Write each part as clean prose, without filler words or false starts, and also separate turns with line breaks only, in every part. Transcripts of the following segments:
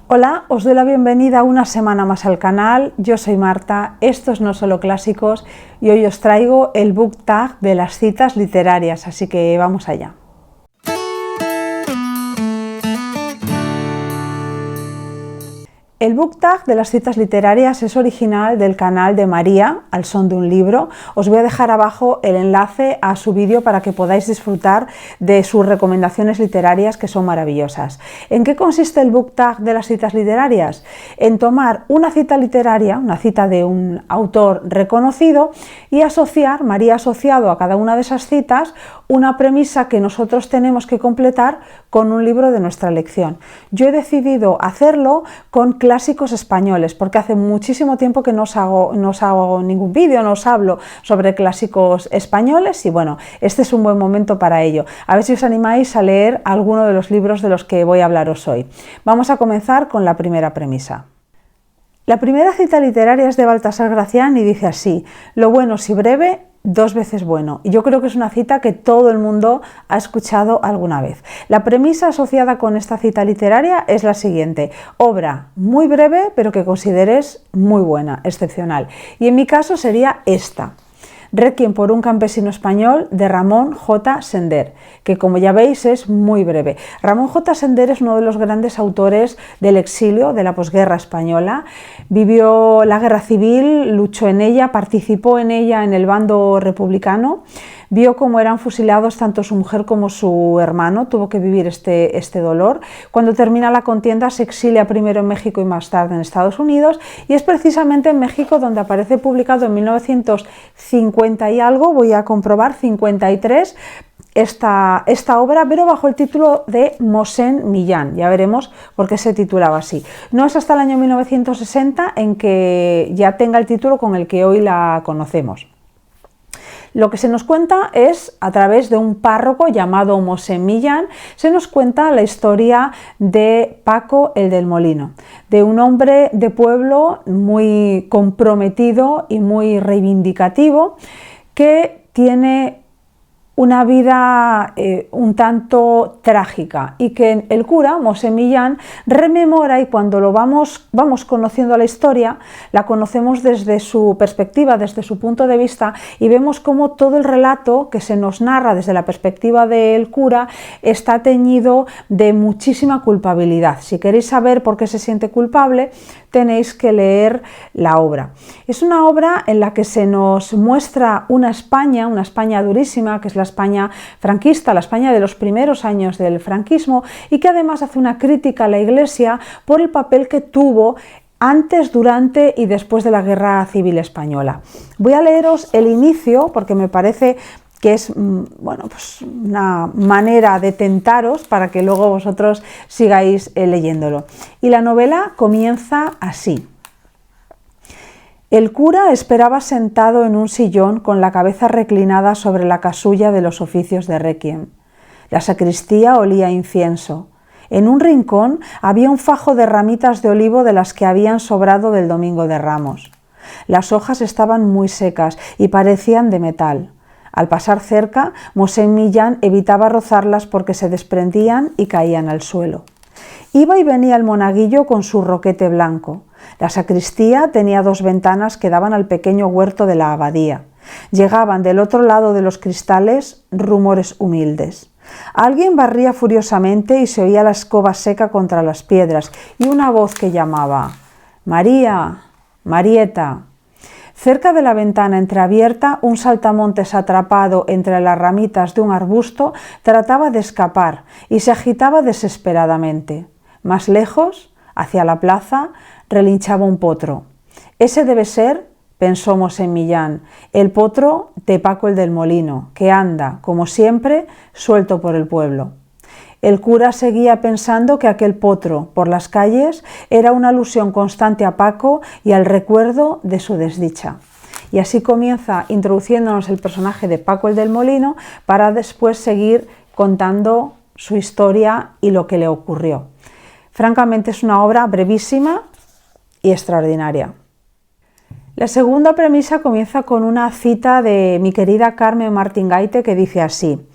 Hola, os doy la bienvenida una semana más al canal. Yo soy Marta, esto es No Solo Clásicos y hoy os traigo el book tag de las citas literarias, así que vamos allá. El book tag de las citas literarias es original del canal de María, al son de un libro. Os voy a dejar abajo el enlace a su vídeo para que podáis disfrutar de sus recomendaciones literarias, que son maravillosas. ¿En qué consiste el book tag de las citas literarias? En tomar una cita literaria, una cita de un autor reconocido, y asociar, María ha asociado a cada una de esas citas una premisa que nosotros tenemos que completar con un libro de nuestra elección. Yo he decidido hacerlo con clásicos españoles, porque hace muchísimo tiempo que no os hago ningún vídeo, no os hablo sobre clásicos españoles y bueno, este es un buen momento para ello. A ver si os animáis a leer alguno de los libros de los que voy a hablaros hoy. Vamos a comenzar con la primera premisa. La primera cita literaria es de Baltasar Gracián y dice así: lo bueno si breve, dos veces bueno. Y yo creo que es una cita que todo el mundo ha escuchado alguna vez. La premisa asociada con esta cita literaria es la siguiente: obra muy breve pero que consideres muy buena, excepcional. Y en mi caso sería esta: Requiem por un campesino español, de Ramón J. Sender, que como ya veis es muy breve. Ramón J. Sender es uno de los grandes autores del exilio, de la posguerra española. Vivió la guerra civil, luchó en ella, participó en ella en el bando republicano. Vio cómo eran fusilados tanto su mujer como su hermano, tuvo que vivir este dolor. Cuando termina la contienda se exilia primero en México y más tarde en Estados Unidos, y es precisamente en México donde aparece publicado en 1950 y algo, voy a comprobar, 53, esta obra, pero bajo el título de Mosén Millán. Ya veremos por qué se titulaba así. No es hasta el año 1960 en que ya tenga el título con el que hoy la conocemos. Lo que se nos cuenta es, a través de un párroco llamado Mosén Millán, se nos cuenta la historia de Paco el del Molino, de un hombre de pueblo muy comprometido y muy reivindicativo, que tiene una vida un tanto trágica, y que el cura, Mosén Millán, rememora, y cuando lo vamos conociendo la historia, la conocemos desde su perspectiva, desde su punto de vista, y vemos cómo todo el relato que se nos narra desde la perspectiva del cura está teñido de muchísima culpabilidad. Si queréis saber por qué se siente culpable, tenéis que leer la obra. Es una obra en la que se nos muestra una España durísima, que es la España franquista, la España de los primeros años del franquismo, y que además hace una crítica a la Iglesia por el papel que tuvo antes, durante y después de la Guerra Civil Española. Voy a leeros el inicio porque me parece que es pues una manera de tentaros para que luego vosotros sigáis leyéndolo. Y la novela comienza así. El cura esperaba sentado en un sillón con la cabeza reclinada sobre la casulla de los oficios de Requiem. La sacristía olía a incienso. En un rincón había un fajo de ramitas de olivo de las que habían sobrado del Domingo de Ramos. Las hojas estaban muy secas y parecían de metal. Al pasar cerca, Mosén Millán evitaba rozarlas porque se desprendían y caían al suelo. Iba y venía el monaguillo con su roquete blanco. La sacristía tenía dos ventanas que daban al pequeño huerto de la abadía. Llegaban del otro lado de los cristales rumores humildes. Alguien barría furiosamente y se oía la escoba seca contra las piedras y una voz que llamaba: «María, Marieta». Cerca de la ventana entreabierta, un saltamontes atrapado entre las ramitas de un arbusto trataba de escapar y se agitaba desesperadamente. Más lejos, hacia la plaza, relinchaba un potro. «Ese debe ser», pensó Mosén Millán, «el potro de Paco el del Molino, que anda, como siempre, suelto por el pueblo». El cura seguía pensando que aquel potro por las calles era una alusión constante a Paco y al recuerdo de su desdicha. Y así comienza introduciéndonos el personaje de Paco el del Molino, para después seguir contando su historia y lo que le ocurrió. Francamente es una obra brevísima y extraordinaria. La segunda premisa comienza con una cita de mi querida Carmen Martín Gaite, que dice así: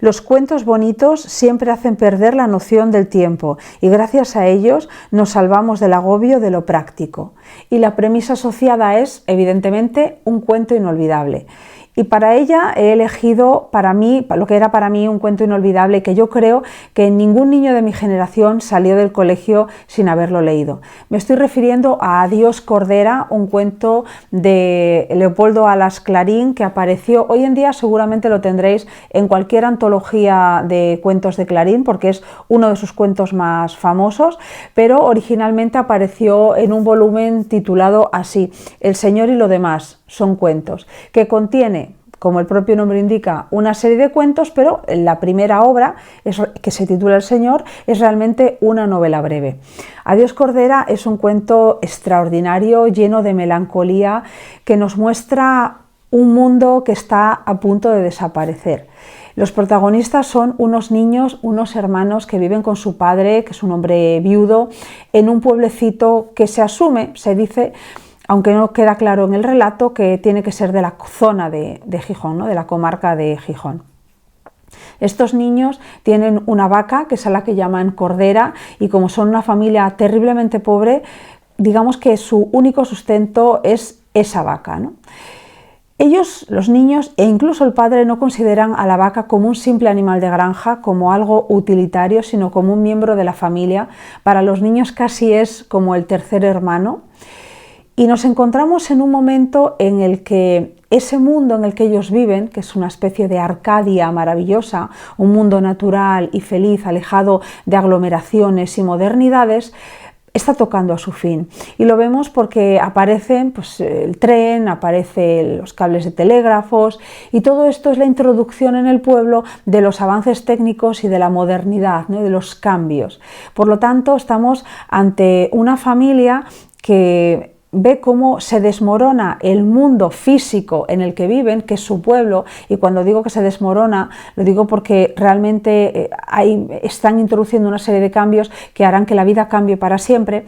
Los cuentos bonitos siempre hacen perder la noción del tiempo y gracias a ellos nos salvamos del agobio de lo práctico. Y la premisa asociada es, evidentemente, un cuento inolvidable. Y para ella he elegido lo que era para mí un cuento inolvidable que yo creo que ningún niño de mi generación salió del colegio sin haberlo leído. Me estoy refiriendo a Adiós Cordera, un cuento de Leopoldo Alas Clarín que apareció, hoy en día seguramente lo tendréis en cualquier antología de cuentos de Clarín porque es uno de sus cuentos más famosos, pero originalmente apareció en un volumen titulado así, El Señor y lo demás. Son cuentos, que contiene, como el propio nombre indica, una serie de cuentos, pero la primera obra, que se titula El Señor, es realmente una novela breve. Adiós Cordera es un cuento extraordinario, lleno de melancolía, que nos muestra un mundo que está a punto de desaparecer. Los protagonistas son unos niños, unos hermanos que viven con su padre, que es un hombre viudo, en un pueblecito que se asume, se dice, aunque no queda claro en el relato, que tiene que ser de la zona de Gijón, ¿no? De la comarca de Gijón. Estos niños tienen una vaca, que es a la que llaman Cordera, y como son una familia terriblemente pobre, digamos que su único sustento es esa vaca, ¿no? Ellos, los niños e incluso el padre, no consideran a la vaca como un simple animal de granja, como algo utilitario, sino como un miembro de la familia. Para los niños casi es como el tercer hermano. Y nos encontramos en un momento en el que ese mundo en el que ellos viven, que es una especie de Arcadia maravillosa, un mundo natural y feliz, alejado de aglomeraciones y modernidades, está tocando a su fin. Y lo vemos porque aparecen el tren, aparecen los cables de telégrafos, y todo esto es la introducción en el pueblo de los avances técnicos y de la modernidad, ¿no? De los cambios. Por lo tanto, estamos ante una familia que ve cómo se desmorona el mundo físico en el que viven, que es su pueblo, y cuando digo que se desmorona, lo digo porque realmente están introduciendo una serie de cambios que harán que la vida cambie para siempre.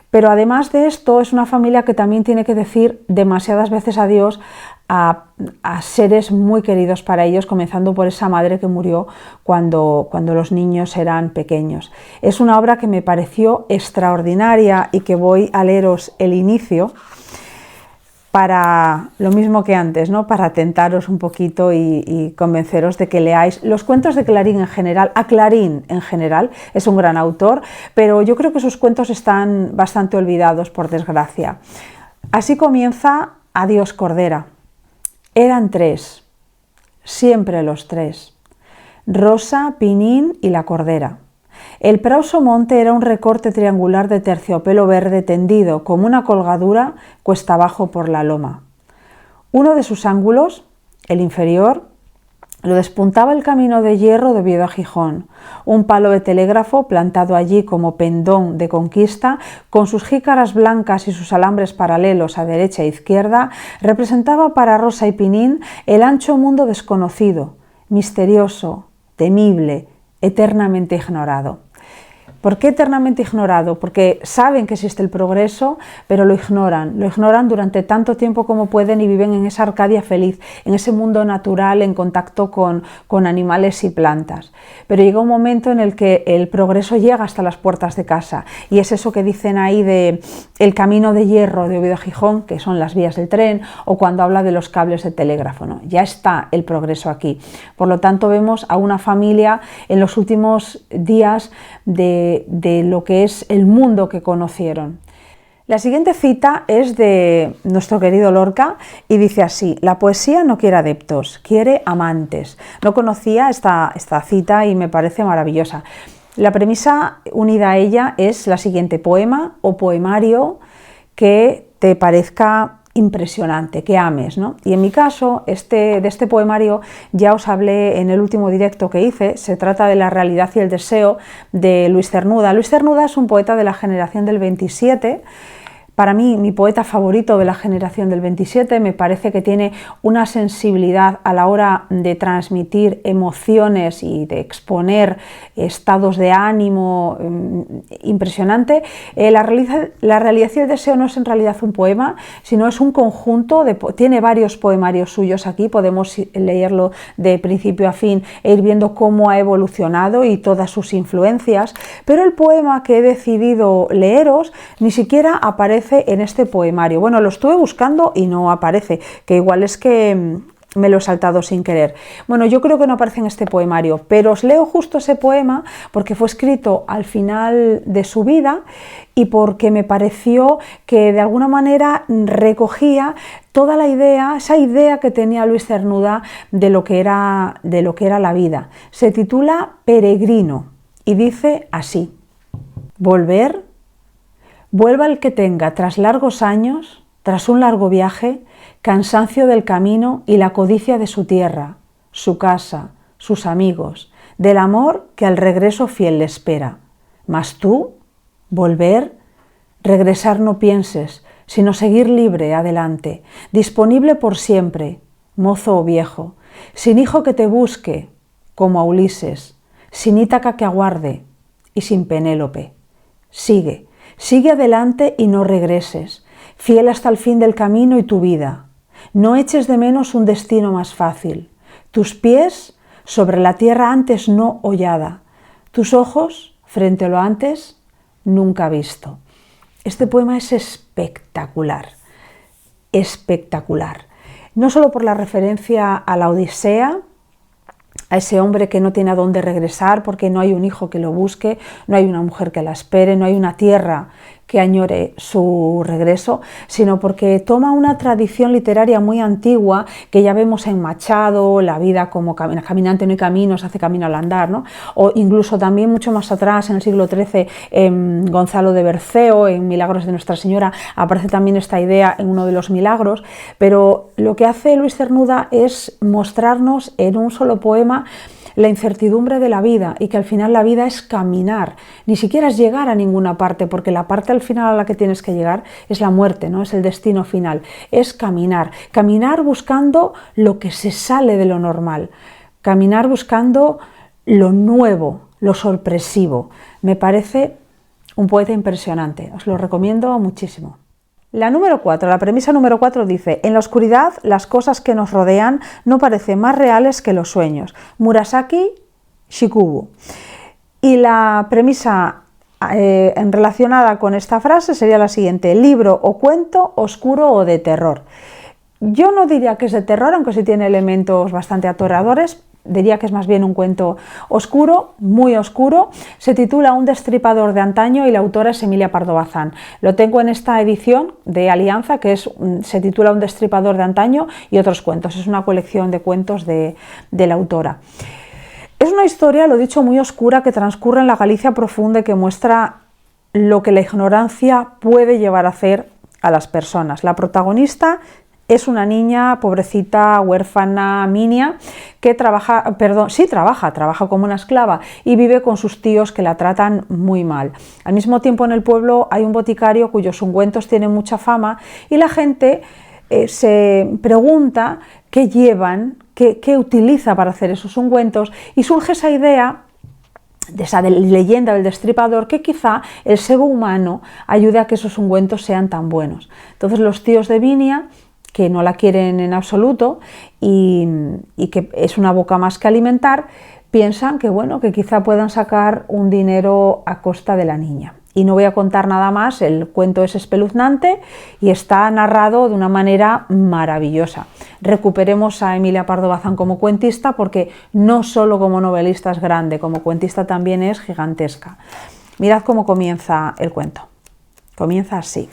Pero además de esto, es una familia que también tiene que decir demasiadas veces adiós a seres muy queridos para ellos, comenzando por esa madre que murió cuando los niños eran pequeños. Es una obra que me pareció extraordinaria y que voy a leeros el inicio para lo mismo que antes, ¿no? Para tentaros un poquito y convenceros de que leáis los cuentos de Clarín en general. A Clarín en general es un gran autor, pero yo creo que sus cuentos están bastante olvidados, por desgracia. Así comienza Adiós Cordera. Eran tres, siempre los tres, Rosa, Pinín y la Cordera. El Prauso Monte era un recorte triangular de terciopelo verde tendido como una colgadura cuesta abajo por la loma. Uno de sus ángulos, el inferior, lo despuntaba el camino de hierro de Oviedo a Gijón, un palo de telégrafo plantado allí como pendón de conquista, con sus jícaras blancas y sus alambres paralelos a derecha e izquierda, representaba para Rosa y Pinín el ancho mundo desconocido, misterioso, temible, eternamente ignorado. ¿Por qué eternamente ignorado? Porque saben que existe el progreso, pero lo ignoran durante tanto tiempo como pueden y viven en esa Arcadia feliz, en ese mundo natural en contacto con animales y plantas. Pero llega un momento en el que el progreso llega hasta las puertas de casa y es eso que dicen ahí de el camino de hierro de Oviedo a Gijón, que son las vías del tren, o cuando habla de los cables de telégrafo, ¿no? Ya está el progreso aquí. Por lo tanto, vemos a una familia en los últimos días de lo que es el mundo que conocieron. La siguiente cita es de nuestro querido Lorca y dice así: la poesía no quiere adeptos, quiere amantes. No conocía esta cita y me parece maravillosa. La premisa unida a ella es la siguiente: poema o poemario que te parezca impresionante, que ames, ¿no? Y en mi caso, de este poemario ya os hablé en el último directo que hice. Se trata de La realidad y el deseo, de Luis Cernuda. Luis Cernuda es un poeta de la generación del 27, para mí, mi poeta favorito de la generación del 27, me parece que tiene una sensibilidad a la hora de transmitir emociones y de exponer estados de ánimo impresionante. La realización del deseo no es en realidad un poema, sino es un conjunto, tiene varios poemarios suyos aquí, podemos leerlo de principio a fin e ir viendo cómo ha evolucionado y todas sus influencias, pero el poema que he decidido leeros ni siquiera aparece en este poemario. Bueno, lo estuve buscando y no aparece, que igual es que me lo he saltado sin querer. Bueno, yo creo que no aparece en este poemario, pero os leo justo ese poema porque fue escrito al final de su vida y porque me pareció que de alguna manera recogía toda la idea, esa idea que tenía Luis Cernuda de lo que era la vida. Se titula Peregrino y dice así: vuelva el que tenga tras largos años, tras un largo viaje, cansancio del camino y la codicia de su tierra, su casa, sus amigos, del amor que al regreso fiel le espera. Mas tú, regresar no pienses, sino seguir libre adelante, disponible por siempre, mozo o viejo, sin hijo que te busque, como a Ulises, sin Ítaca que aguarde y sin Penélope. Sigue adelante y no regreses, fiel hasta el fin del camino y tu vida. No eches de menos un destino más fácil. Tus pies sobre la tierra antes no hollada, tus ojos frente a lo antes nunca visto. Este poema es espectacular, espectacular. No solo por la referencia a la Odisea, a ese hombre que no tiene a dónde regresar porque no hay un hijo que lo busque, no hay una mujer que la espere, no hay una tierra que añore su regreso, sino porque toma una tradición literaria muy antigua que ya vemos en Machado, La vida como caminante no hay caminos, hace camino al andar, ¿no? O incluso también mucho más atrás, en el siglo XIII, en Gonzalo de Berceo, en Milagros de Nuestra Señora, aparece también esta idea en uno de los milagros, pero lo que hace Luis Cernuda es mostrarnos en un solo poema la incertidumbre de la vida y que al final la vida es caminar, ni siquiera es llegar a ninguna parte, porque la parte al final a la que tienes que llegar es la muerte, ¿no? Es el destino final, es caminar buscando lo que se sale de lo normal, caminar buscando lo nuevo, lo sorpresivo. Me parece un poeta impresionante, os lo recomiendo muchísimo. La premisa número 4 dice: en la oscuridad las cosas que nos rodean no parecen más reales que los sueños. Murasaki Shikubu. Y la premisa relacionada con esta frase sería la siguiente: libro o cuento oscuro o de terror. Yo no diría que es de terror, aunque sí tiene elementos bastante aterradores. Diría que es más bien un cuento oscuro, muy oscuro. Se titula Un destripador de antaño y la autora es Emilia Pardo Bazán. Lo tengo en esta edición de Alianza, que se titula Un destripador de antaño y otros cuentos. Es una colección de cuentos de la autora. Es una historia, lo dicho, muy oscura que transcurre en la Galicia profunda y que muestra lo que la ignorancia puede llevar a hacer a las personas. La protagonista es una niña pobrecita, huérfana, Minia, que trabaja como una esclava y vive con sus tíos que la tratan muy mal. Al mismo tiempo en el pueblo hay un boticario cuyos ungüentos tienen mucha fama y la gente se pregunta qué llevan, qué utiliza para hacer esos ungüentos y surge esa idea de esa leyenda del destripador, que quizá el sebo humano ayude a que esos ungüentos sean tan buenos. Entonces los tíos de Vinia, que no la quieren en absoluto y que es una boca más que alimentar, piensan que bueno, que quizá puedan sacar un dinero a costa de la niña. Y no voy a contar nada más, el cuento es espeluznante y está narrado de una manera maravillosa. Recuperemos a Emilia Pardo Bazán como cuentista, porque no solo como novelista es grande, como cuentista también es gigantesca. Mirad cómo comienza el cuento. Comienza así.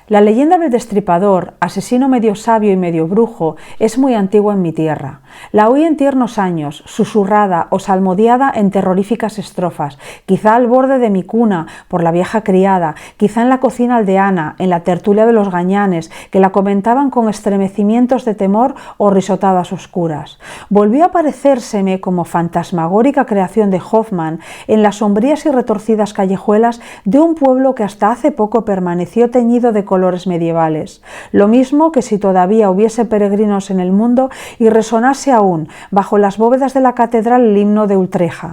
La leyenda del destripador, asesino medio sabio y medio brujo, es muy antigua en mi tierra. La oí en tiernos años, susurrada o salmodiada en terroríficas estrofas, quizá al borde de mi cuna, por la vieja criada, quizá en la cocina aldeana, en la tertulia de los gañanes, que la comentaban con estremecimientos de temor o risotadas oscuras. Volvió a parecérseme como fantasmagórica creación de Hoffmann en las sombrías y retorcidas callejuelas de un pueblo que hasta hace poco permaneció teñido de colores medievales. Lo mismo que si todavía hubiese peregrinos en el mundo y resonase aún bajo las bóvedas de la catedral el himno de Utrecht.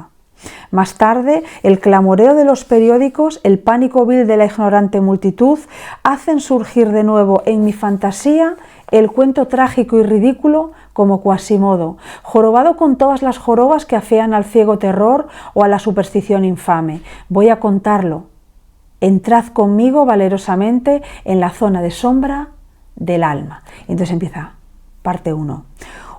Más tarde, el clamoreo de los periódicos, el pánico vil de la ignorante multitud, hacen surgir de nuevo en mi fantasía el cuento trágico y ridículo como Quasimodo, jorobado con todas las jorobas que afean al ciego terror o a la superstición infame. Voy a contarlo. Entrad conmigo valerosamente en la zona de sombra del alma. Entonces empieza parte 1.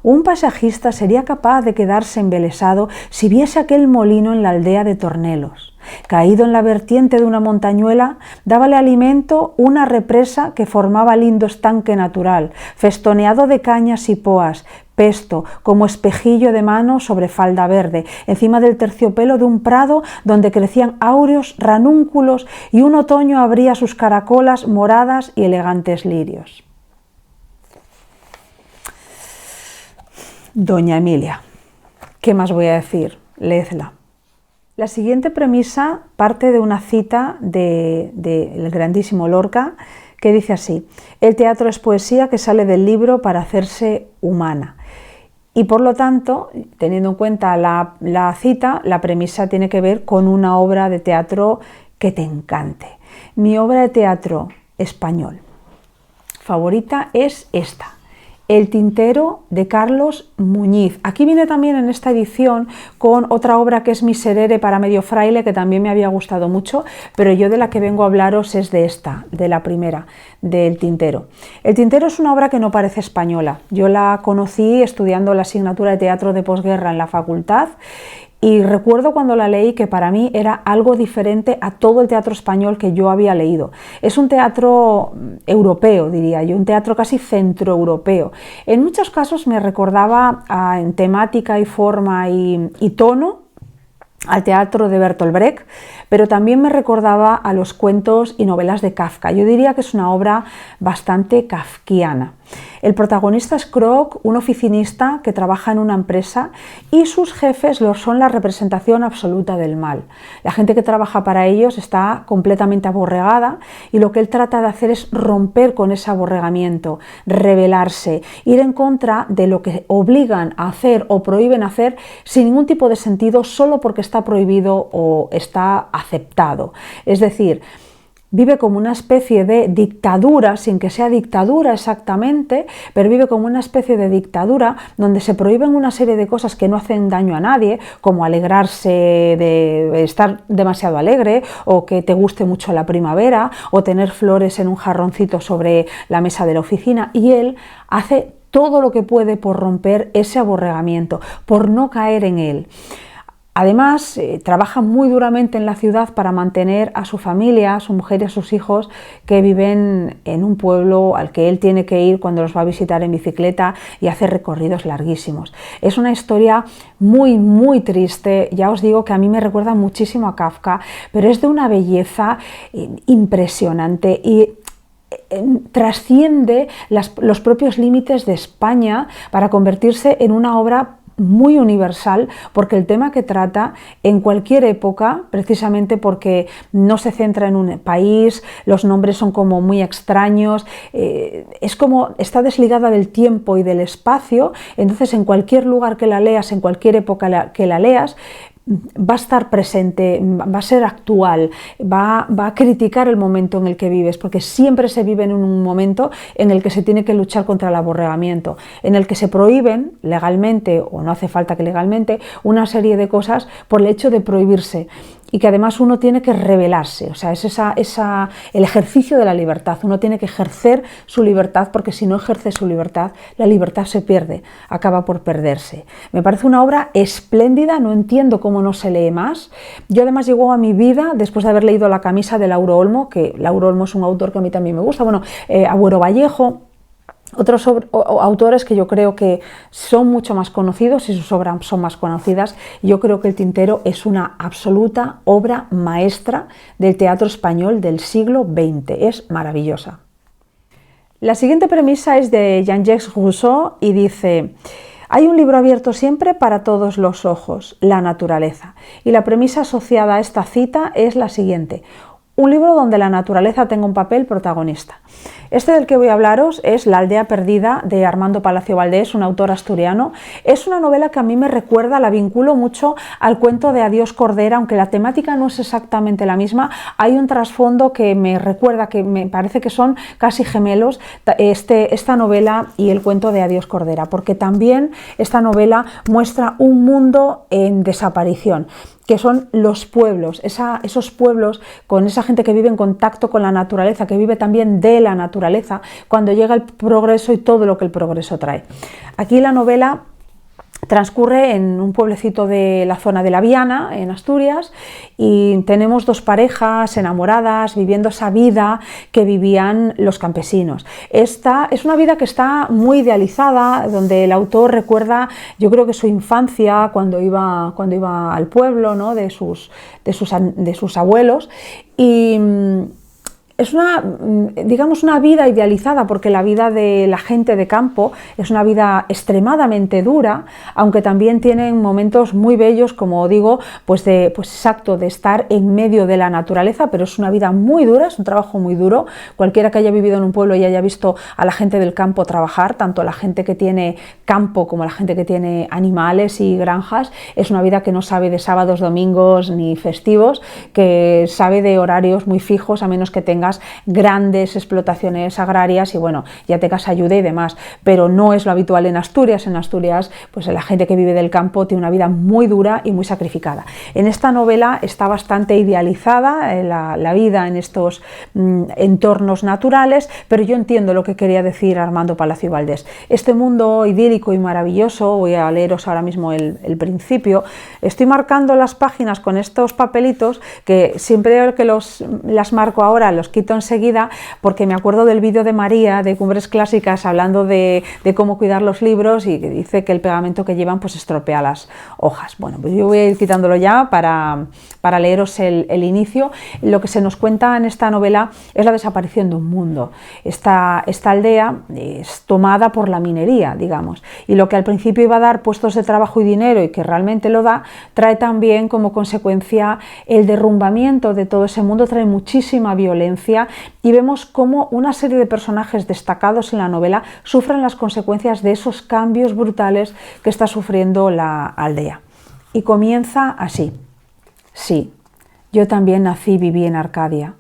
Un paisajista sería capaz de quedarse embelesado si viese aquel molino en la aldea de Tornelos. Caído en la vertiente de una montañuela, dábale alimento una represa que formaba lindo estanque natural, festoneado de cañas y poas, pesto, como espejillo de mano sobre falda verde, encima del terciopelo de un prado donde crecían áureos ranúnculos y un otoño abría sus caracolas moradas y elegantes lirios. Doña Emilia. ¿Qué más voy a decir? Léedla. La siguiente premisa parte de una cita del grandísimo Lorca que dice así: el teatro es poesía que sale del libro para hacerse humana. Y por lo tanto, teniendo en cuenta la cita, la premisa tiene que ver con una obra de teatro que te encante. Mi obra de teatro español favorita es esta: El tintero, de Carlos Muñiz. Aquí viene también en esta edición con otra obra que es Miserere para medio fraile, que también me había gustado mucho, pero yo de la que vengo a hablaros es de esta, de la primera, del Tintero. El Tintero es una obra que no parece española. Yo la conocí estudiando la asignatura de teatro de posguerra en la facultad. Y recuerdo cuando la leí que para mí era algo diferente a todo el teatro español que yo había leído. Es un teatro europeo, diría yo, un teatro casi centroeuropeo. En muchos casos me recordaba en temática y forma y tono al teatro de Bertolt Brecht, pero también me recordaba a los cuentos y novelas de Kafka. Yo diría que es una obra bastante kafkiana. El protagonista es Kroc, un oficinista que trabaja en una empresa y sus jefes son la representación absoluta del mal. La gente que trabaja para ellos está completamente aborregada y lo que él trata de hacer es romper con ese aborregamiento, rebelarse, ir en contra de lo que obligan a hacer o prohíben hacer sin ningún tipo de sentido, solo porque está prohibido o está aceptado. Es decir, vive como una especie de dictadura, sin que sea dictadura exactamente, pero vive como una especie de dictadura donde se prohíben una serie de cosas que no hacen daño a nadie, como alegrarse de estar demasiado alegre, o que te guste mucho la primavera, o tener flores en un jarroncito sobre la mesa de la oficina, y él hace todo lo que puede por romper ese aborregamiento, por no caer en él. Además, trabaja muy duramente en la ciudad para mantener a su familia, a su mujer y a sus hijos, que viven en un pueblo al que él tiene que ir cuando los va a visitar en bicicleta y hace recorridos larguísimos. Es una historia muy, muy triste. Ya os digo que a mí me recuerda muchísimo a Kafka, pero es de una belleza impresionante y trasciende los propios límites de España para convertirse en una obra muy universal, porque el tema que trata en cualquier época, precisamente porque no se centra en un país, los nombres son como muy extraños, es como está desligada del tiempo y del espacio, entonces en cualquier lugar que la leas, en cualquier época que la leas, va a estar presente, va a ser actual, va a criticar el momento en el que vives, porque siempre se vive en un momento en el que se tiene que luchar contra el aborregamiento, en el que se prohíben legalmente, o no hace falta que legalmente, una serie de cosas por el hecho de prohibirse, y que además uno tiene que rebelarse, o sea, es el ejercicio de la libertad. Uno tiene que ejercer su libertad, porque si no ejerce su libertad, la libertad se pierde, acaba por perderse. Me parece una obra espléndida, no entiendo cómo no se lee más. Yo además llegó a mi vida después de haber leído La camisa de Lauro Olmo, que Lauro Olmo es un autor que a mí también me gusta, Agüero Vallejo. Otros autores que yo creo que son mucho más conocidos y sus obras son más conocidas. Yo creo que El Tintero es una absoluta obra maestra del teatro español del siglo XX. Es maravillosa. La siguiente premisa es de Jean-Jacques Rousseau y dice: hay un libro abierto siempre para todos los ojos, la naturaleza. Y la premisa asociada a esta cita es la siguiente: un libro donde la naturaleza tenga un papel protagonista. Este del que voy a hablaros es La aldea perdida, de Armando Palacio Valdés, un autor asturiano. Es una novela que a mí me recuerda, la vinculo mucho al cuento de Adiós Cordera, aunque la temática no es exactamente la misma. Hay un trasfondo que me recuerda, que me parece que son casi gemelos, esta novela y el cuento de Adiós Cordera, porque también esta novela muestra un mundo en desaparición, que son los pueblos, esos pueblos con esa gente que vive en contacto con la naturaleza, que vive también de la naturaleza, cuando llega el progreso y todo lo que el progreso trae. Aquí la novela transcurre en un pueblecito de la zona de La Viana, en Asturias, y tenemos dos parejas enamoradas viviendo esa vida que vivían los campesinos. Esta es una vida que está muy idealizada, donde el autor recuerda, yo creo que su infancia cuando iba al pueblo, ¿no?, de sus abuelos, y es una vida idealizada, porque la vida de la gente de campo es una vida extremadamente dura, aunque también tienen momentos muy bellos, como digo, de estar en medio de la naturaleza, pero es una vida muy dura, es un trabajo muy duro. Cualquiera que haya vivido en un pueblo y haya visto a la gente del campo trabajar, tanto la gente que tiene campo como la gente que tiene animales y granjas, es una vida que no sabe de sábados, domingos ni festivos, que sabe de horarios muy fijos, a menos que tengas grandes explotaciones agrarias y bueno, ya tengas ayuda y demás, pero no es lo habitual en Asturias. En Asturias, pues la gente que vive del campo tiene una vida muy dura y muy sacrificada. En esta novela está bastante idealizada la vida en estos entornos naturales, pero yo entiendo lo que quería decir Armando Palacio Valdés. Este mundo idílico y maravilloso, voy a leeros ahora mismo el principio. Estoy marcando las páginas con estos papelitos, que siempre que las marco ahora los quito enseguida, porque me acuerdo del vídeo de María de Cumbres Clásicas hablando de cómo cuidar los libros, y que dice que el pegamento que llevan pues estropea las hojas. Bueno, pues yo voy a ir quitándolo ya para leeros el inicio. Lo que se nos cuenta en esta novela es la desaparición de un mundo. Esta aldea es tomada por la minería, digamos, y lo que al principio iba a dar puestos de trabajo y dinero, y que realmente lo da, trae también como consecuencia el derrumbamiento de todo ese mundo, trae muchísima violencia, y vemos cómo una serie de personajes destacados en la novela sufren las consecuencias de esos cambios brutales que está sufriendo la aldea. Y comienza así: sí, yo también nací y viví en Arcadia.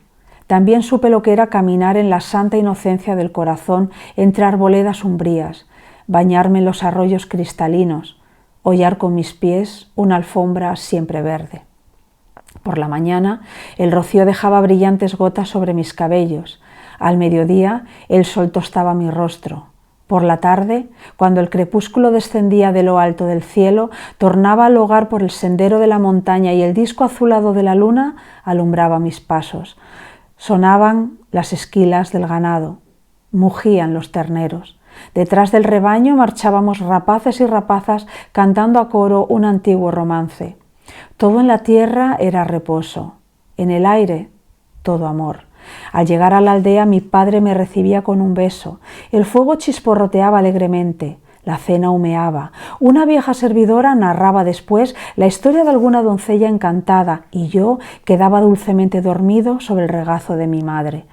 También supe lo que era caminar en la santa inocencia del corazón entre arboledas umbrías, bañarme en los arroyos cristalinos, hollar con mis pies una alfombra siempre verde. Por la mañana el rocío dejaba brillantes gotas sobre mis cabellos. Al mediodía el sol tostaba mi rostro. Por la tarde, cuando el crepúsculo descendía de lo alto del cielo, tornaba al hogar por el sendero de la montaña y el disco azulado de la luna alumbraba mis pasos. Sonaban las esquilas del ganado, mugían los terneros. Detrás del rebaño marchábamos rapaces y rapazas cantando a coro un antiguo romance. Todo en la tierra era reposo, en el aire todo amor. Al llegar a la aldea mi padre me recibía con un beso, el fuego chisporroteaba alegremente, la cena humeaba, una vieja servidora narraba después la historia de alguna doncella encantada y yo quedaba dulcemente dormido sobre el regazo de mi madre.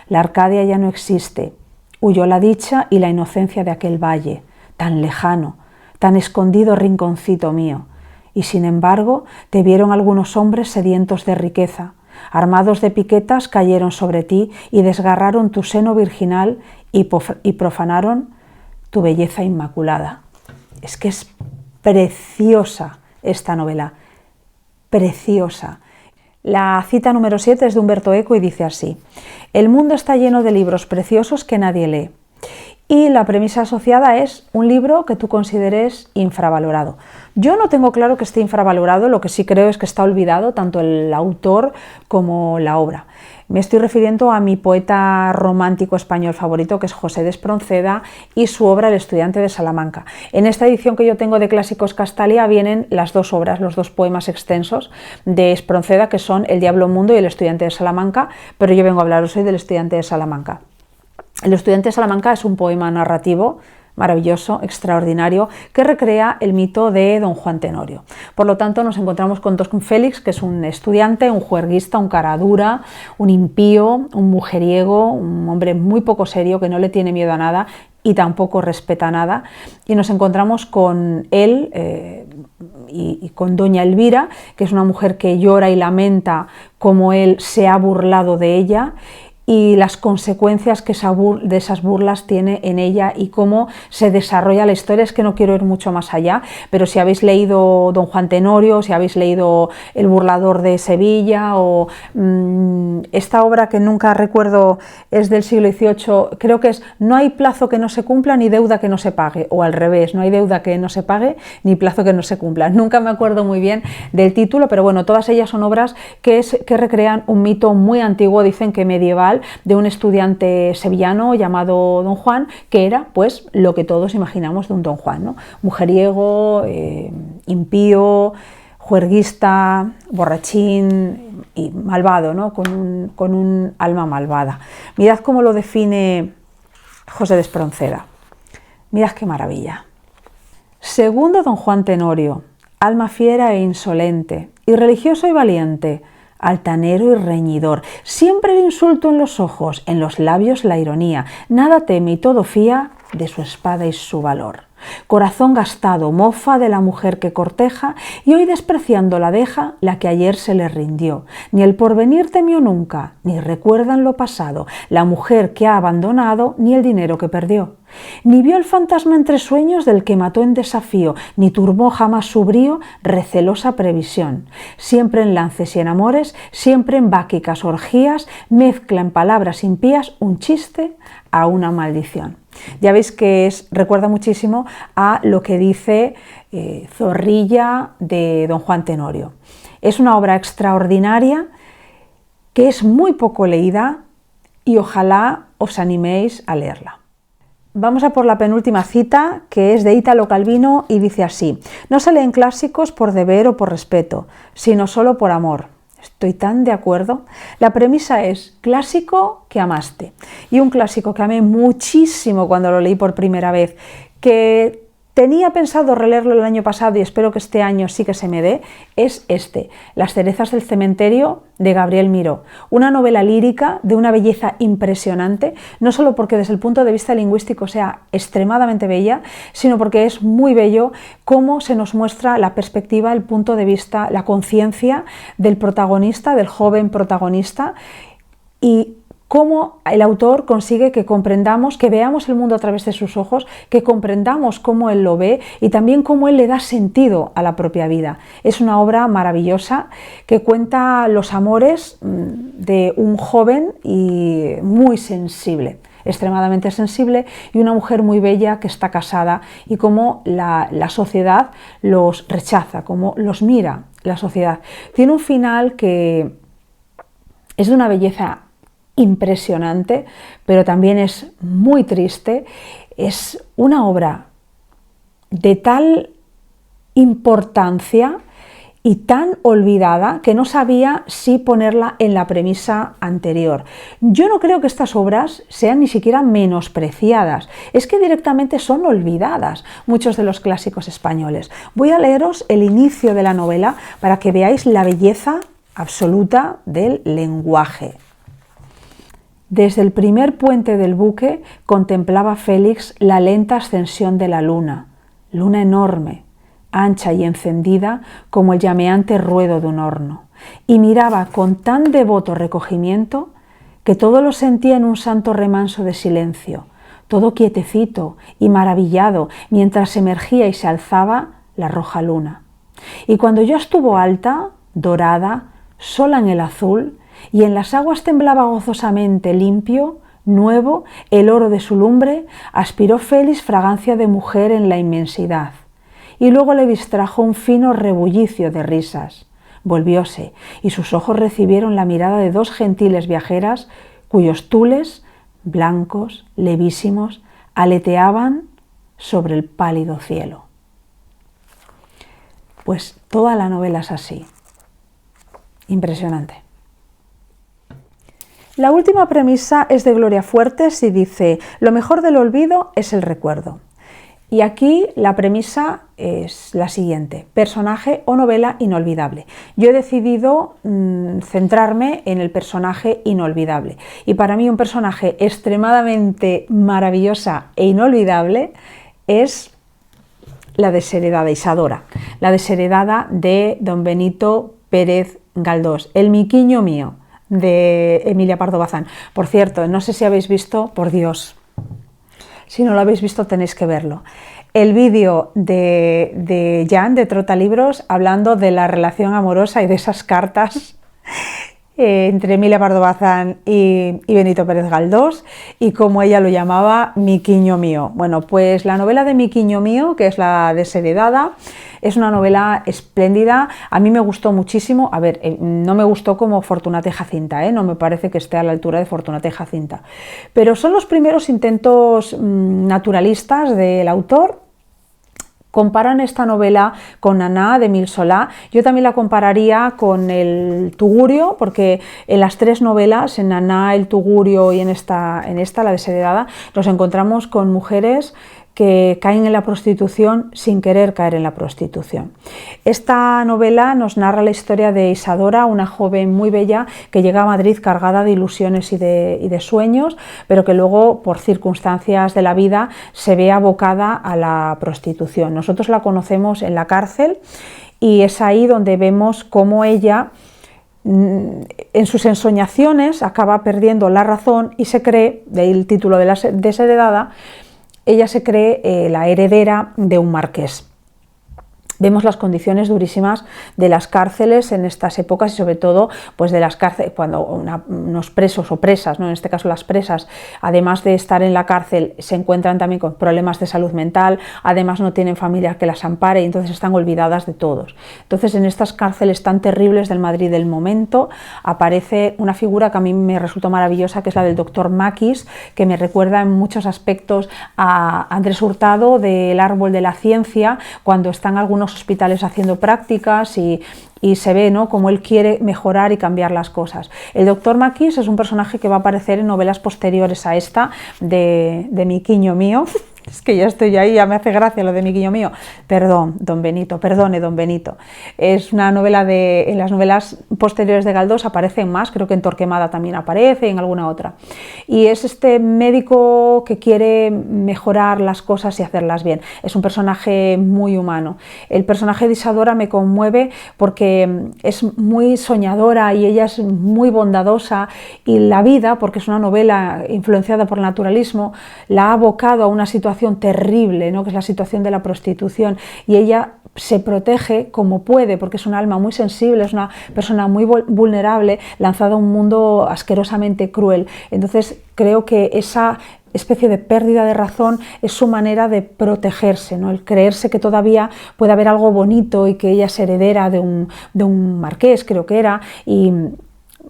La Arcadia ya no existe, huyó la dicha y la inocencia de aquel valle, tan lejano, tan escondido rinconcito mío. Y sin embargo te vieron algunos hombres sedientos de riqueza, armados de piquetas cayeron sobre ti y desgarraron tu seno virginal y profanaron tu belleza inmaculada. Es que es preciosa esta novela, preciosa. La cita número 7 es de Humberto Eco y dice así: el mundo está lleno de libros preciosos que nadie lee. Y la premisa asociada es un libro que tú consideres infravalorado. Yo no tengo claro que esté infravalorado, lo que sí creo es que está olvidado tanto el autor como la obra. Me estoy refiriendo a mi poeta romántico español favorito, que es José de Espronceda, y su obra El estudiante de Salamanca. En esta edición que yo tengo de Clásicos Castalia vienen las dos obras, los dos poemas extensos de Espronceda, que son El diablo mundo y El estudiante de Salamanca, pero yo vengo a hablaros hoy del estudiante de Salamanca. El estudiante de Salamanca es un poema narrativo maravilloso, extraordinario, que recrea el mito de don Juan Tenorio. Por lo tanto, nos encontramos con don Félix, que es un estudiante, un juerguista, un cara dura, un impío, un mujeriego, un hombre muy poco serio, que no le tiene miedo a nada y tampoco respeta nada. Y nos encontramos con él y con doña Elvira, que es una mujer que llora y lamenta cómo él se ha burlado de ella, y las consecuencias que de esas burlas tiene en ella y cómo se desarrolla la historia. Es que no quiero ir mucho más allá, pero si habéis leído Don Juan Tenorio, si habéis leído El burlador de Sevilla o esta obra que nunca recuerdo, es del siglo XVIII, creo que es No hay plazo que no se cumpla ni deuda que no se pague, o al revés, no hay deuda que no se pague ni plazo que no se cumpla. Nunca me acuerdo muy bien del título, pero bueno, todas ellas son obras que recrean un mito muy antiguo, dicen que medieval, de un estudiante sevillano llamado Don Juan, que era pues lo que todos imaginamos de un Don Juan, ¿no? Mujeriego, impío, juerguista, borrachín y malvado, ¿no? con un alma malvada. Mirad cómo lo define José de Espronceda. Mirad qué maravilla. Segundo Don Juan Tenorio, alma fiera e insolente, irreligioso y valiente, altanero y reñidor, siempre el insulto en los ojos, en los labios la ironía, nada teme y todo fía de su espada y su valor. Corazón gastado, mofa de la mujer que corteja, y hoy despreciando la deja la que ayer se le rindió. Ni el porvenir temió nunca, ni recuerda en lo pasado la mujer que ha abandonado, ni el dinero que perdió. Ni vio el fantasma entre sueños del que mató en desafío, ni turbó jamás su brío recelosa previsión. Siempre en lances y en amores, siempre en báquicas orgías, mezcla en palabras impías un chiste a una maldición. Ya veis que recuerda muchísimo a lo que dice Zorrilla de don Juan Tenorio. Es una obra extraordinaria que es muy poco leída y ojalá os animéis a leerla. Vamos a por la penúltima cita, que es de Ítalo Calvino y dice así: no se leen clásicos por deber o por respeto, sino solo por amor. Estoy tan de acuerdo. La premisa es clásico que amaste. Y un clásico que amé muchísimo cuando lo leí por primera vez, que tenía pensado releerlo el año pasado y espero que este año sí que se me dé, es Las cerezas del cementerio, de Gabriel Miró. Una novela lírica de una belleza impresionante, no solo porque desde el punto de vista lingüístico sea extremadamente bella, sino porque es muy bello cómo se nos muestra la perspectiva, el punto de vista, la conciencia del protagonista, del joven protagonista, y cómo el autor consigue que comprendamos, que veamos el mundo a través de sus ojos, que comprendamos cómo él lo ve y también cómo él le da sentido a la propia vida. Es una obra maravillosa que cuenta los amores de un joven y muy sensible, extremadamente sensible, y una mujer muy bella que está casada, y cómo la sociedad los rechaza, cómo los mira la sociedad. Tiene un final que es de una belleza impresionante, pero también es muy triste. Es una obra de tal importancia y tan olvidada que no sabía si ponerla en la premisa anterior. Yo no creo que estas obras sean ni siquiera menospreciadas, es que directamente son olvidadas muchos de los clásicos españoles. Voy a leeros el inicio de la novela para que veáis la belleza absoluta del lenguaje. Desde el primer puente del buque contemplaba Félix la lenta ascensión de la luna enorme, ancha y encendida como el llameante ruedo de un horno, y miraba con tan devoto recogimiento que todo lo sentía en un santo remanso de silencio, todo quietecito y maravillado mientras emergía y se alzaba la roja luna. Y cuando ya estuvo alta, dorada, sola en el azul, y en las aguas temblaba gozosamente limpio, nuevo, el oro de su lumbre, aspiró Félix fragancia de mujer en la inmensidad, y luego le distrajo un fino rebullicio de risas. volvióse, y sus ojos recibieron la mirada de dos gentiles viajeras, cuyos tules, blancos, levísimos, aleteaban sobre el pálido cielo. Pues toda la novela es así. Impresionante. La última premisa es de Gloria Fuertes y dice: lo mejor del olvido es el recuerdo. Y aquí la premisa es la siguiente: personaje o novela inolvidable. Yo he decidido centrarme en el personaje inolvidable. Y para mí un personaje extremadamente maravillosa e inolvidable es la desheredada Isadora, la desheredada de don Benito Pérez Galdós, el miquiño mío, de Emilia Pardo Bazán. Por cierto, no sé si habéis visto, por Dios, si no lo habéis visto tenéis que verlo, el vídeo de Jan de Trotalibros hablando de la relación amorosa y de esas cartas entre Emilia Pardo Bazán y Benito Pérez Galdós, y como ella lo llamaba, miquiño mío. Bueno, pues la novela de miquiño mío, que es la desheredada, es una novela espléndida. A mí me gustó muchísimo. A ver, no me gustó como Fortunata y Jacinta, no me parece que esté a la altura de Fortunata y Jacinta, pero son los primeros intentos naturalistas del autor. Comparan esta novela con Naná de Émile Zola. Yo también la compararía con el Tugurio, porque en las tres novelas, en Naná, el Tugurio y en esta, la desheredada, nos encontramos con mujeres que caen en la prostitución sin querer caer en la prostitución. Esta novela nos narra la historia de Isadora, una joven muy bella que llega a Madrid cargada de ilusiones y de sueños, pero que luego, por circunstancias de la vida, se ve abocada a la prostitución. Nosotros la conocemos en la cárcel y es ahí donde vemos cómo ella, en sus ensoñaciones, acaba perdiendo la razón y se cree, de ahí el título de la desheredada, ella se cree la heredera de un marqués. Vemos las condiciones durísimas de las cárceles en estas épocas y sobre todo pues de las cárceles, cuando unos presos o presas, ¿no? En este caso las presas, además de estar en la cárcel, se encuentran también con problemas de salud mental, además no tienen familia que las ampare y entonces están olvidadas de todos. Entonces en estas cárceles tan terribles del Madrid del momento aparece una figura que a mí me resultó maravillosa, que es la del doctor Maquis, que me recuerda en muchos aspectos a Andrés Hurtado del Árbol de la Ciencia, cuando están algunos hospitales haciendo prácticas y se ve, ¿no?, cómo él quiere mejorar y cambiar las cosas. El doctor Maquis es un personaje que va a aparecer en novelas posteriores a esta de miquiño mío. Es que ya estoy ahí, ya me hace gracia lo de miquiño mío. Perdón, don Benito, perdone, don Benito. Es una novela en las novelas posteriores de Galdós aparecen más, creo que en Torquemada también aparece, en alguna otra. Y es este médico que quiere mejorar las cosas y hacerlas bien. Es un personaje muy humano. El personaje de Isadora me conmueve porque es muy soñadora y ella es muy bondadosa, y la vida, porque es una novela influenciada por el naturalismo, la ha abocado a una situación terrible, ¿no?, que es la situación de la prostitución, y ella se protege como puede porque es un alma muy sensible, es una persona muy vulnerable, lanzada a un mundo asquerosamente cruel. Entonces creo que esa especie de pérdida de razón es su manera de protegerse, ¿no?, el creerse que todavía puede haber algo bonito y que ella es heredera de un marqués, creo que era, y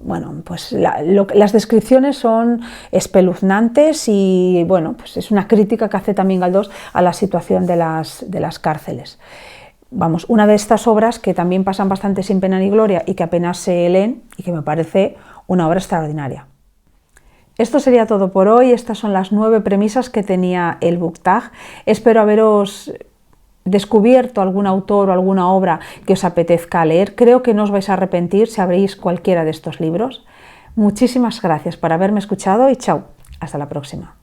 bueno, pues las descripciones son espeluznantes y bueno, pues es una crítica que hace también Galdós a la situación de las cárceles. Vamos, una de estas obras que también pasan bastante sin pena ni gloria y que apenas se leen y que me parece una obra extraordinaria. Esto sería todo por hoy. Estas son las 9 premisas que tenía el book tag. Espero haberos descubierto algún autor o alguna obra que os apetezca leer. Creo que no os vais a arrepentir si abrís cualquiera de estos libros. Muchísimas gracias por haberme escuchado y chao, hasta la próxima.